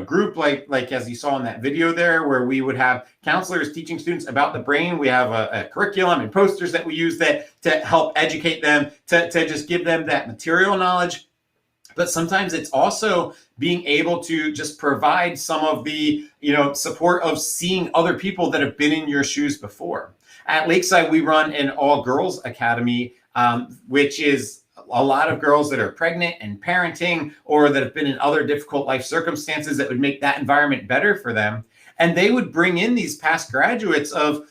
group like as you saw in that video there, where we would have counselors teaching students about the brain. We have a curriculum and posters that we use that to help educate them, to just give them that material knowledge. But sometimes it's also being able to just provide some of the, support of seeing other people that have been in your shoes before. At Lakeside, we run an all-girls academy, which is a lot of girls that are pregnant and parenting, or that have been in other difficult life circumstances that would make that environment better for them. And they would bring in these past graduates of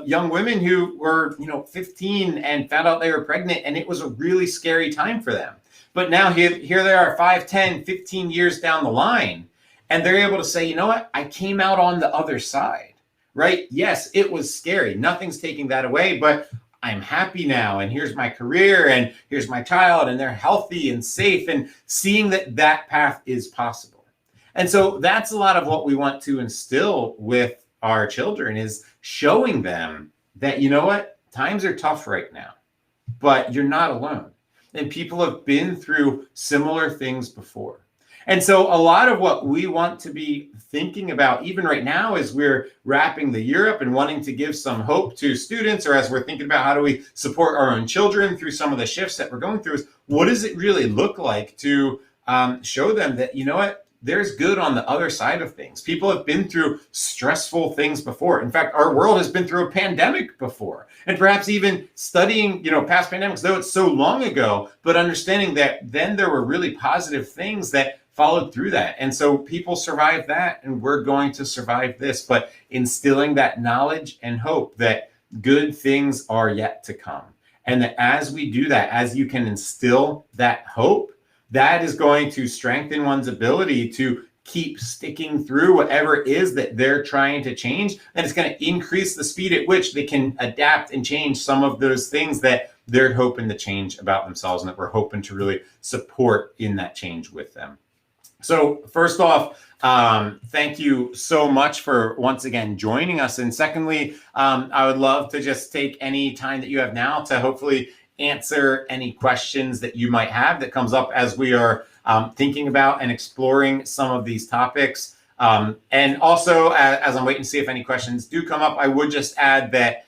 young women who were, 15 and found out they were pregnant, and it was a really scary time for them. But now here they are 5, 10, 15 years down the line, and they're able to say, you know what, I came out on the other side, right? Yes, it was scary. Nothing's taking that away, but I'm happy now, and here's my career, and here's my child, and they're healthy and safe, and seeing that path is possible. And so that's a lot of what we want to instill with our children, is showing them that, you know what, times are tough right now, but you're not alone. And people have been through similar things before. And so a lot of what we want to be thinking about, even right now, as we're wrapping the year up and wanting to give some hope to students, or as we're thinking about how do we support our own children through some of the shifts that we're going through, is what does it really look like to show them that, you know what, there's good on the other side of things. People have been through stressful things before. In fact, our world has been through a pandemic before. And perhaps even studying, past pandemics, though it's so long ago, but understanding that then there were really positive things that followed through that. And so people survived that, and we're going to survive this, but instilling that knowledge and hope that good things are yet to come. And that as we do that, as you can instill that hope, that is going to strengthen one's ability to keep sticking through whatever it is that they're trying to change. And it's going to increase the speed at which they can adapt and change some of those things that they're hoping to change about themselves, and that we're hoping to really support in that change with them. So first off, thank you so much for once again joining us. And secondly, I would love to just take any time that you have now to hopefully answer any questions that you might have that comes up as we are thinking about and exploring some of these topics. And also, as I'm waiting to see if any questions do come up, I would just add that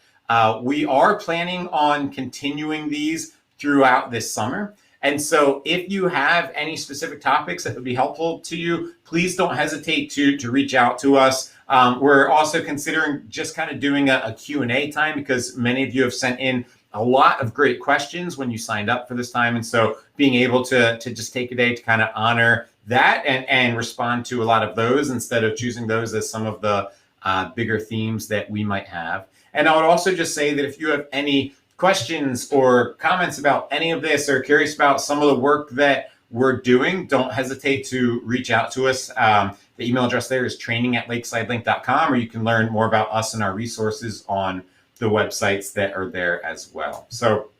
we are planning on continuing these throughout this summer. And so if you have any specific topics that would be helpful to you, please don't hesitate to reach out to us. We're also considering just kind of doing a Q&A time, because many of you have sent in a lot of great questions when you signed up for this time. And so being able to just take a day to kind of honor that and respond to a lot of those instead of choosing those as some of the bigger themes that we might have. And I would also just say that if you have any questions or comments about any of this, or curious about some of the work that we're doing, don't hesitate to reach out to us. The email address there is training@lakesidelink.com, or you can learn more about us and our resources on the websites that are there as well. So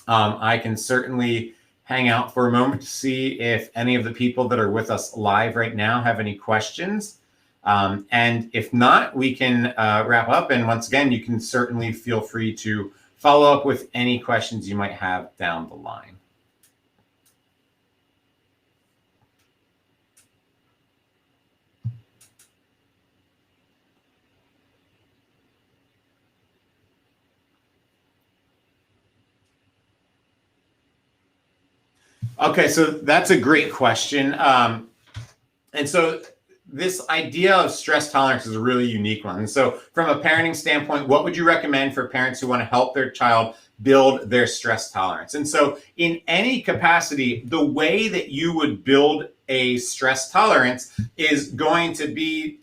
I can certainly hang out for a moment to see if any of the people that are with us live right now have any questions. And if not, we can wrap up. And once again, you can certainly feel free to follow up with any questions you might have down the line. Okay, so that's a great question. And so this idea of stress tolerance is a really unique one. And so from a parenting standpoint, what would you recommend for parents who want to help their child build their stress tolerance? And so in any capacity, the way that you would build a stress tolerance is going to be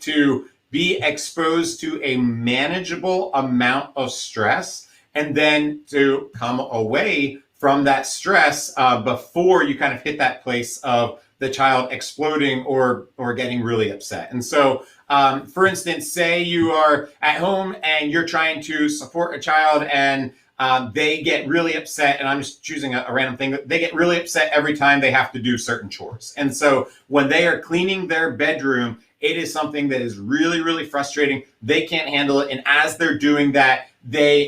exposed to a manageable amount of stress, and then to come away from that stress before you kind of hit that place of the child exploding or getting really upset. And so, for instance, say you are at home and you're trying to support a child, and they get really upset, and I'm just choosing a random thing, they get really upset every time they have to do certain chores. And so when they are cleaning their bedroom, it is something that is really, really frustrating. They can't handle it. And as they're doing that,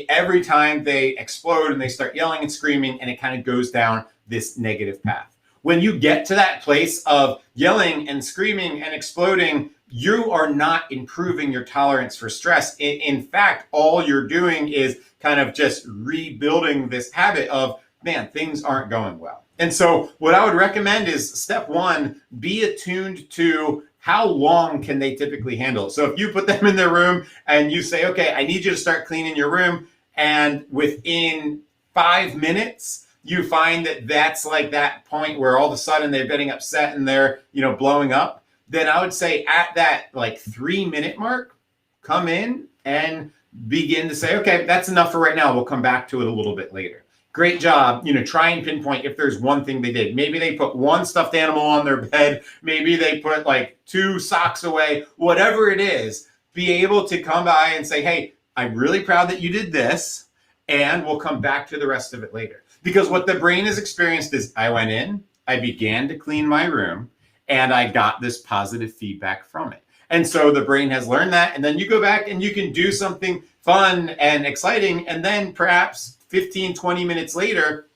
every time they explode and they start yelling and screaming, and it kind of goes down this negative path. When you get to that place of yelling and screaming and exploding, you are not improving your tolerance for stress. In fact, all you're doing is kind of just rebuilding this habit of, man, things aren't going well. And so what I would recommend is, step one, be attuned to how long can they typically handle it. So if you put them in their room and you say, okay, I need you to start cleaning your room, and within 5 minutes, you find that that's like that point where all of a sudden they're getting upset and they're, blowing up, then I would say at that like 3-minute mark, come in and begin to say, okay, that's enough for right now. We'll come back to it a little bit later. Great job. Try and pinpoint if there's one thing they did. Maybe they put one stuffed animal on their bed. Maybe they put like 2 socks away. Whatever it is, be able to come by and say, hey, I'm really proud that you did this, and we'll come back to the rest of it later. Because what the brain has experienced is, I went in, I began to clean my room, and I got this positive feedback from it. And so the brain has learned that, and then you go back and you can do something fun and exciting, and then perhaps 15, 20 minutes later,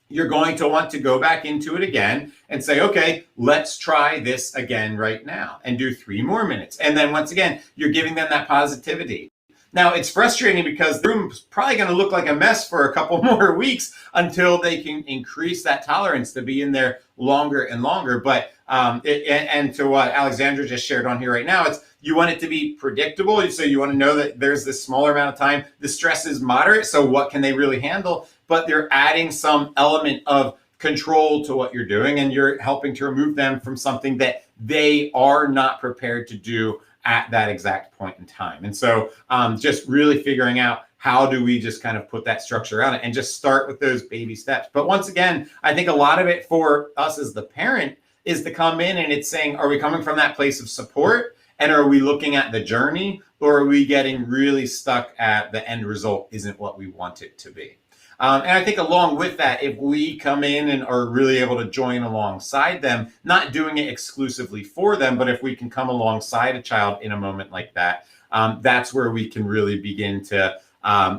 you're going to want to go back into it again and say, okay, let's try this again right now, and do 3 more minutes. And then once again, you're giving them that positivity. Now, it's frustrating because the room's probably going to look like a mess for a couple more weeks until they can increase that tolerance to be in there longer and longer. But and to what Alexandra just shared on here right now, you want it to be predictable. So you want to know that there's this smaller amount of time. The stress is moderate, so what can they really handle? But they're adding some element of control to what you're doing, and you're helping to remove them from something that they are not prepared to do at that exact point in time. And so just really figuring out, how do we just kind of put that structure around it and just start with those baby steps. But once again, I think a lot of it for us as the parent is to come in and it's saying, are we coming from that place of support? And are we looking at the journey? Or are we getting really stuck at the end result isn't what we want it to be? And I think along with that, if we come in and are really able to join alongside them, not doing it exclusively for them, but if we can come alongside a child in a moment like that, that's where we can really begin to,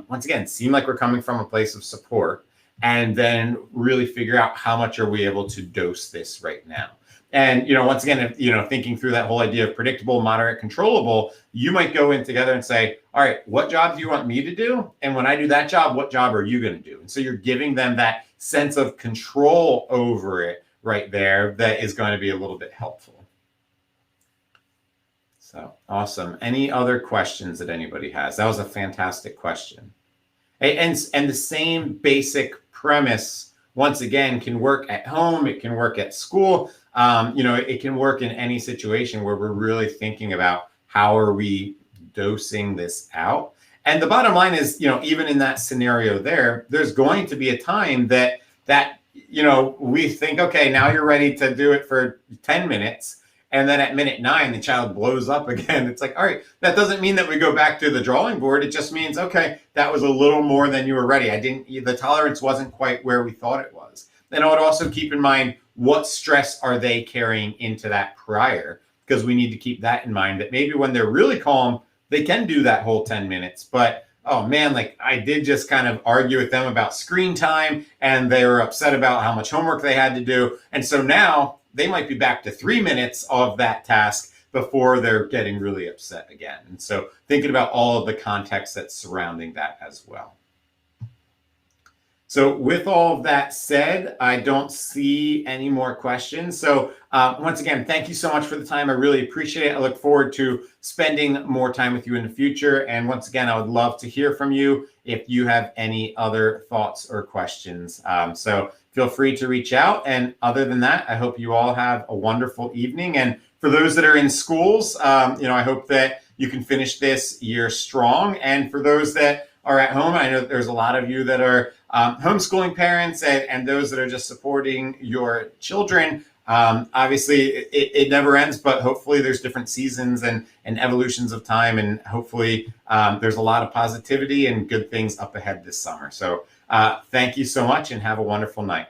once again, seem like we're coming from a place of support. and then really figure out how much are we able to dose this right now. And, once again, if, thinking through that whole idea of predictable, moderate, controllable, you might go in together and say, all right, what job do you want me to do? And when I do that job, what job are you going to do? And so you're giving them that sense of control over it right there that is going to be a little bit helpful. So awesome. Any other questions that anybody has? That was a fantastic question. And the same basic premise, once again, can work at home. It can work at school. It can work in any situation where we're really thinking about how are we dosing this out. And the bottom line is, even in that scenario there's going to be a time that we think, okay, now you're ready to do it for 10 minutes. And then at minute 9, the child blows up again. It's like, all right, that doesn't mean that we go back to the drawing board. It just means, okay, that was a little more than you were ready. The tolerance wasn't quite where we thought it was. And I would also keep in mind, what stress are they carrying into that prior? Because we need to keep that in mind, that maybe when they're really calm, they can do that whole 10 minutes. But, oh man, like I did just kind of argue with them about screen time, and they were upset about how much homework they had to do. And so now they might be back to 3 minutes of that task before they're getting really upset again. And so thinking about all of the context that's surrounding that as well. So with all of that said, I don't see any more questions. So once again, thank you so much for the time. I really appreciate it. I look forward to spending more time with you in the future. And once again, I would love to hear from you if you have any other thoughts or questions. So feel free to reach out. And other than that, I hope you all have a wonderful evening. And for those that are in schools, I hope that you can finish this year strong. And for those that are at home, I know that there's a lot of you that are homeschooling parents and those that are just supporting your children. Obviously, it never ends, but hopefully there's different seasons and evolutions of time. And hopefully there's a lot of positivity and good things up ahead this summer. So thank you so much and have a wonderful night.